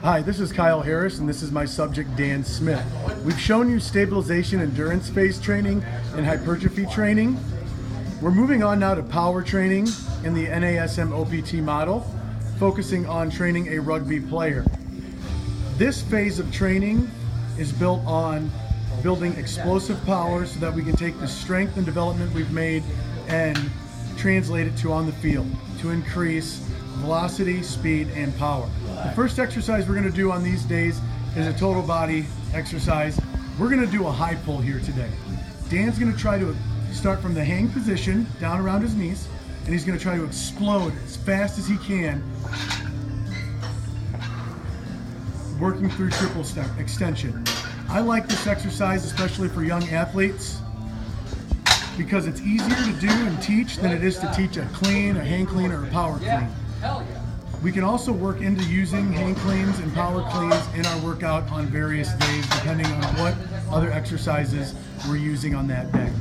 Hi, this is Kyle Harris, and this is my subject, Dan Smith. We've shown you stabilization endurance phase training and hypertrophy training. We're moving on now to power training in the NASM OPT model, focusing on training a rugby player. This phase of training is built on building explosive power so that we can take the strength and development we've made and translate it to on the field to increase velocity, speed, and power. The first exercise we're going to do on these days is a total body exercise. We're going to do a high pull here today. Dan's going to try to start from the hang position down around his knees, and he's going to try to explode as fast as he can, working through triple step extension. I like this exercise, especially for young athletes, because it's easier to do and teach than it is to teach a clean, a hang clean, or a power clean. We can also work into using hang cleans and power cleans in our workout on various days, depending on what other exercises we're using on that day.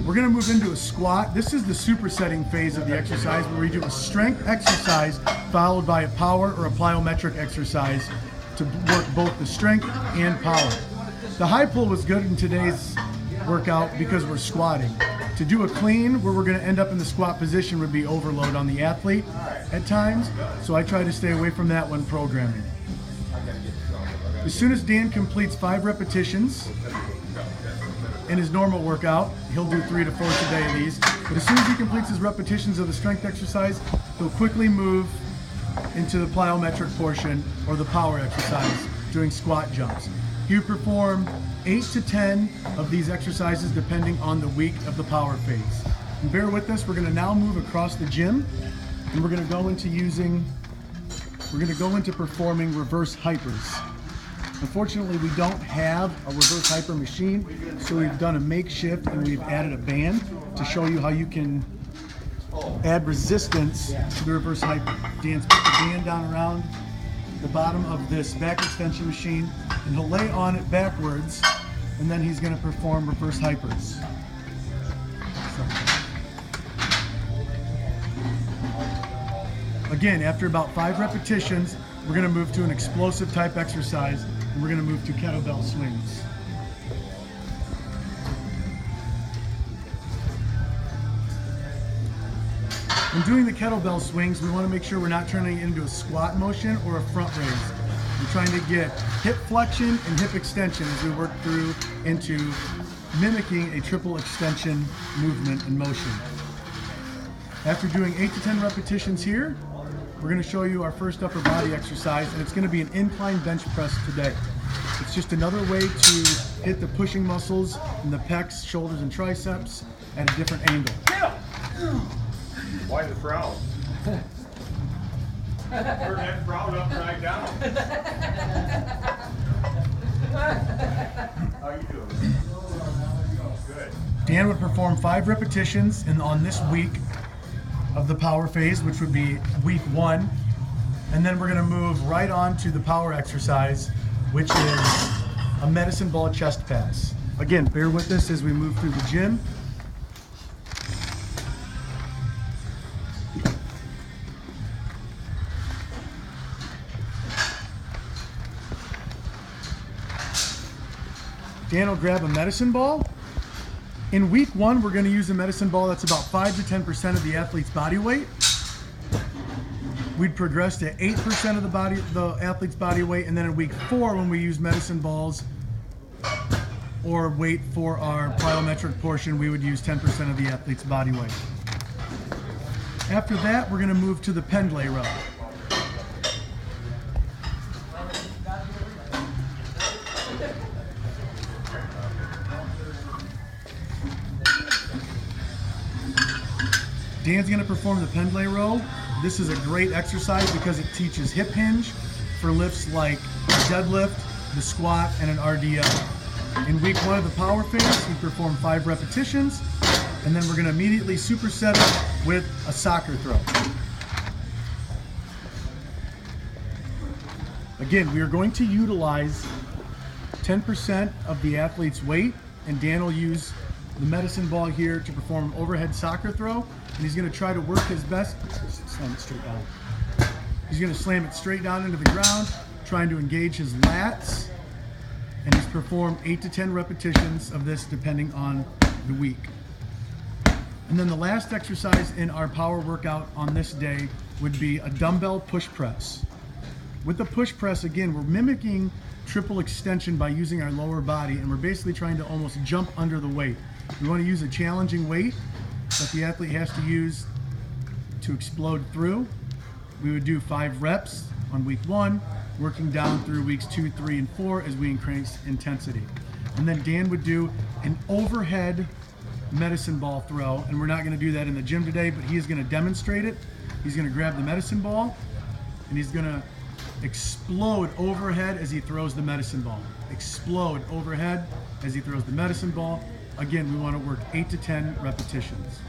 We're going to move into a squat. This is the supersetting phase of the exercise, where we do a strength exercise followed by a power or a plyometric exercise to work both the strength and power. The high pull was good in today's workout because we're squatting. To do a clean where we're going to end up in the squat position would be overload on the athlete at times, so I try to stay away from that when programming. As soon as Dan completes 5 repetitions in his normal workout, he'll do 3 to 4 today of these, but as soon as he completes his repetitions of the strength exercise, he'll quickly move into the plyometric portion or the power exercise, doing squat jumps. You perform 8 to 10 of these exercises depending on the week of the power phase. And bear with us, we're going to now move across the gym, and we're going to go into performing reverse hypers. Unfortunately, we don't have a reverse hyper machine, so we've done a makeshift and we've added a band to show you how you can add resistance to the reverse hyper. Dan's put the band down around the bottom of this back extension machine, and he'll lay on it backwards, and then he's going to perform reverse hypers. Again, after about 5 repetitions, we're going to move to an explosive type exercise, and we're going to move to kettlebell swings. When doing the kettlebell swings, we want to make sure we're not turning it into a squat motion or a front raise. We're trying to get hip flexion and hip extension as we work through into mimicking a triple extension movement and motion. After doing 8 to 10 repetitions here, we're going to show you our first upper body exercise, and it's going to be an incline bench press today. It's just another way to hit the pushing muscles in the pecs, shoulders, and triceps at a different angle. Why the frown? Turn that frown upside down. How you doing? Good. Dan would perform 5 repetitions on this week of the power phase, which would be week 1. And then we're going to move right on to the power exercise, which is a medicine ball chest pass. Again, bear with us as we move through the gym. Dan will grab a medicine ball. In week 1, we're going to use a medicine ball that's about 5 to 10% of the athlete's body weight. We'd progress to 8% of the athlete's body weight, and then in week 4, when we use medicine balls or weight for our plyometric portion, we would use 10% of the athlete's body weight. After that, we're going to move to the pendlay row. Dan's going to perform the pendlay row. This is a great exercise because it teaches hip hinge for lifts like deadlift, the squat, and an RDL. In week 1 of the power phase, we perform 5 repetitions, and then we're going to immediately superset it with a soccer throw. Again, we are going to utilize 10% of the athlete's weight, and Dan will use the medicine ball here to perform an overhead soccer throw, and he's going to try to work his best. Slam it straight down. He's going to slam it straight down into the ground, trying to engage his lats, and he's performed 8 to 10 repetitions of this depending on the week. And then the last exercise in our power workout on this day would be a dumbbell push press. With the push press, again, we're mimicking triple extension by using our lower body, and we're basically trying to almost jump under the weight. We want to use a challenging weight that the athlete has to use to explode through. We would do 5 reps on week 1, working down through weeks 2, 3, and 4 as we increase intensity. And then Dan would do an overhead medicine ball throw, and we're not going to do that in the gym today, but he's going to demonstrate it. He's going to grab the medicine ball, and he's going to explode overhead as he throws the medicine ball. Explode overhead as he throws the medicine ball. Again, we want to work 8 to 10 repetitions.